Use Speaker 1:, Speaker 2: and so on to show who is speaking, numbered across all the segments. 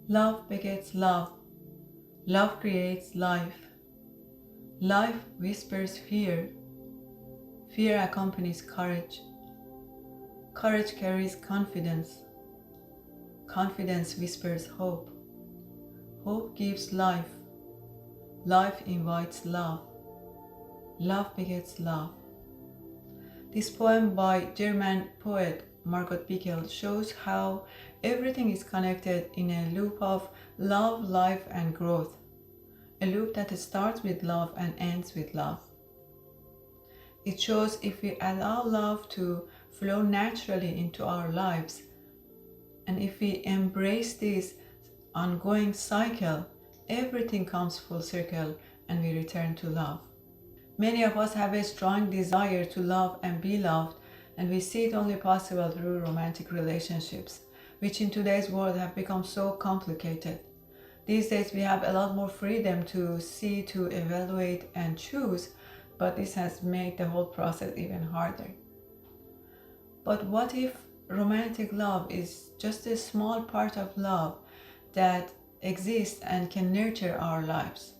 Speaker 1: Love begets love. Love creates life. Life whispers fear. Fear accompanies courage. Courage carries confidence. Confidence whispers hope. Hope gives life. Life invites love. Love begets love. This poem by German poet Margot Bickel shows how everything is connected in a loop of love, life, and growth. A loop that starts with love and ends with love. It shows if we allow love to flow naturally into our lives, and if we embrace this ongoing cycle, everything comes full circle and we return to love. Many of us have a strong desire to love and be loved, and we see it only possible through romantic relationships, which in today's world have become so complicated. These days we have a lot more freedom to see, to evaluate and choose, but this has made the whole process even harder. But what if romantic love is just a small part of love that exists and can nurture our lives?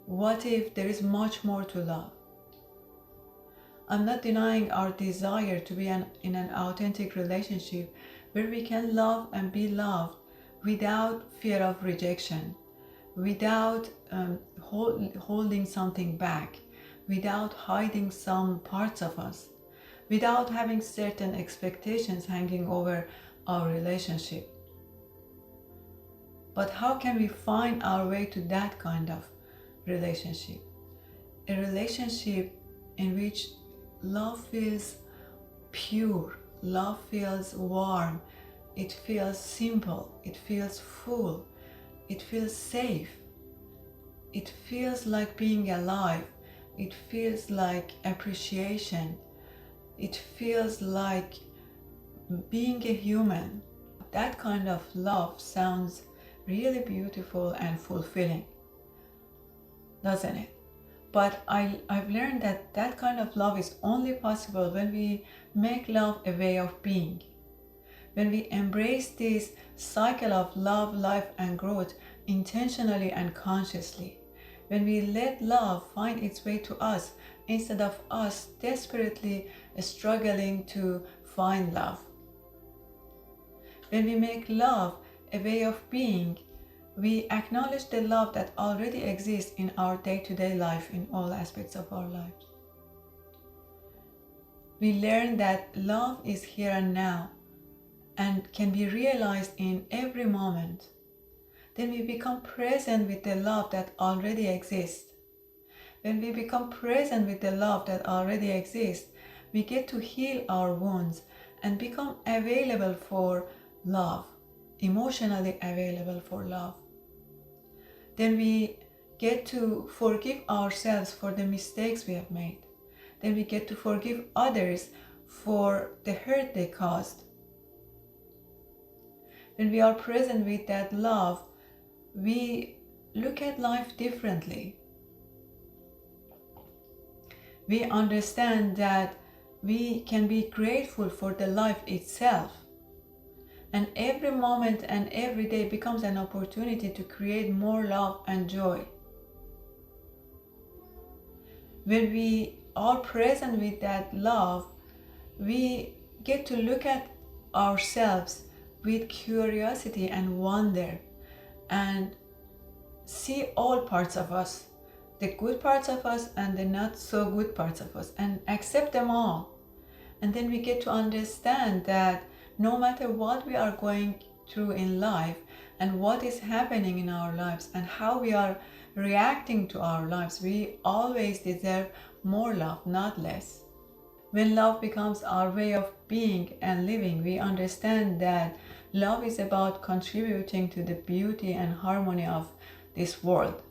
Speaker 1: What if there is much more to love? I'm not denying our desire to be in an authentic relationship where we can love and be loved without fear of rejection, without holding something back, without hiding some parts of us, without having certain expectations hanging over our relationship. But how can we find our way to that kind of relationship? A relationship in which love feels pure, love feels warm, it feels simple, it feels full, it feels safe, it feels like being alive, it feels like appreciation, it feels like being a human. That kind of love sounds really beautiful and fulfilling, doesn't it? But I've learned that that kind of love is only possible when we make love a way of being. When we embrace this cycle of love, life, and growth intentionally and consciously. When we let love find its way to us instead of us desperately struggling to find love. When we make love a way of being, we acknowledge the love that already exists in our day-to-day life in all aspects of our lives. We learn that love is here and now and can be realized in every moment. Then we become present with the love that already exists. When we become present with the love that already exists, we get to heal our wounds and become available for love, emotionally available for love. Then we get to forgive ourselves for the mistakes we have made. Then we get to forgive others for the hurt they caused. When we are present with that love, we look at life differently. We understand that we can be grateful for the life itself. And every moment and every day becomes an opportunity to create more love and joy. When we are present with that love, we get to look at ourselves with curiosity and wonder and see all parts of us, the good parts of us and the not so good parts of us, and accept them all. And then we get to understand that no matter what we are going through in life and what is happening in our lives and how we are reacting to our lives, we always deserve more love, not less. When love becomes our way of being and living, we understand that love is about contributing to the beauty and harmony of this world.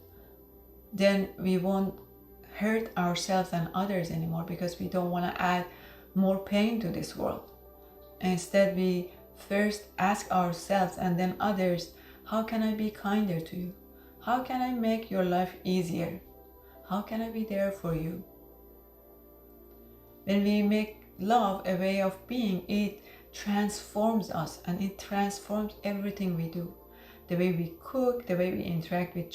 Speaker 1: Then we won't hurt ourselves and others anymore because we don't want to add more pain to this world. Instead, we first ask ourselves and then others, how can I be kinder to you? How can I make your life easier? How can I be there for you? When we make love a way of being, it transforms us, and it transforms everything we do. The way we cook, the way we interact with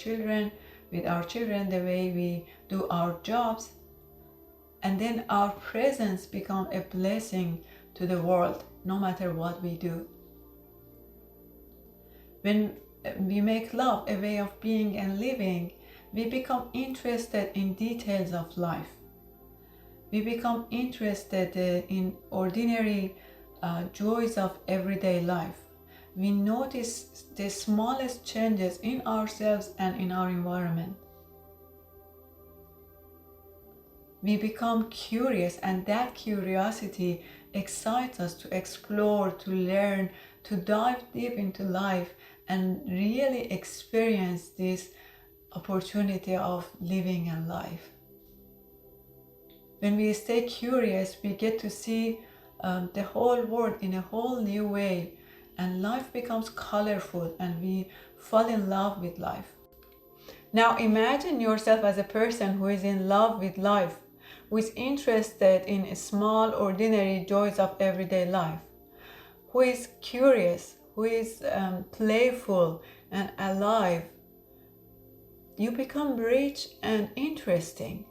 Speaker 1: our children, the way we do our jobs. And then our presence becomes a blessing to the world, no matter what we do. When we make love a way of being and living, we become interested in details of life. We become interested in ordinary joys of everyday life. We notice the smallest changes in ourselves and in our environment. We become curious, and that curiosity excites us to explore, to learn, to dive deep into life and really experience this opportunity of living and life. When we stay curious, we get to see the whole world in a whole new way, and life becomes colorful, and we fall in love with life. Now imagine yourself as a person who is in love with life, who is interested in small, ordinary joys of everyday life, who is curious, who is playful and alive. You become rich and interesting.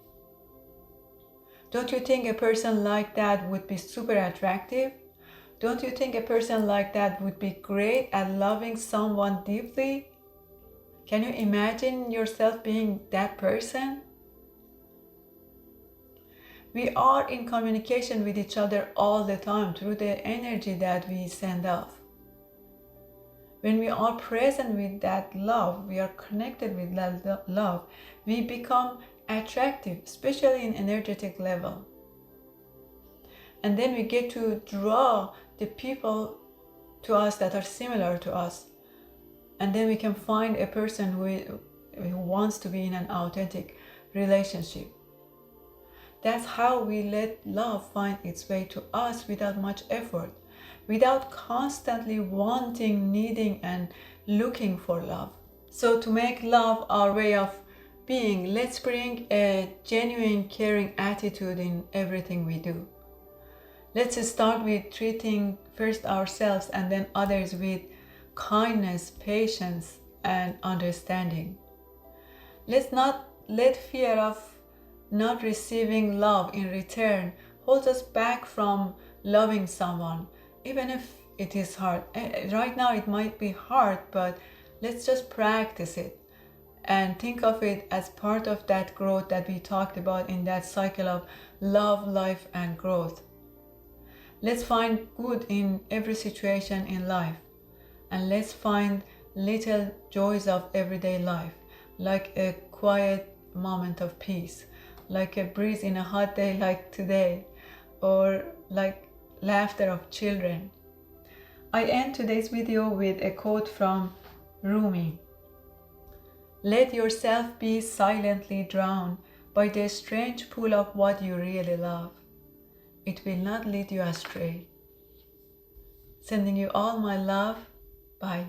Speaker 1: Don't you think a person like that would be super attractive? Don't you think a person like that would be great at loving someone deeply? Can you imagine yourself being that person? We are in communication with each other all the time through the energy that we send off. When we are present with that love, we are connected with that love, we become attractive, especially in energetic level. And then we get to draw the people to us that are similar to us. And then we can find a person who wants to be in an authentic relationship. That's how we let love find its way to us without much effort, without constantly wanting, needing, and looking for love. So to make love our way of being, let's bring a genuine, caring attitude in everything we do. Let's start with treating first ourselves and then others with kindness, patience, and understanding. Let's not let fear of not receiving love in return hold us back from loving someone, even if it is hard. Right now it might be hard, but let's just practice it and think of it as part of that growth that we talked about in that cycle of love, life, and growth. Let's find good in every situation in life, and let's find little joys of everyday life, like a quiet moment of peace, like a breeze in a hot day like today, or like laughter of children. I end today's video with a quote from Rumi. Let yourself be silently drowned by the strange pull of what you really love. It will not lead you astray. Sending you all my love. Bye.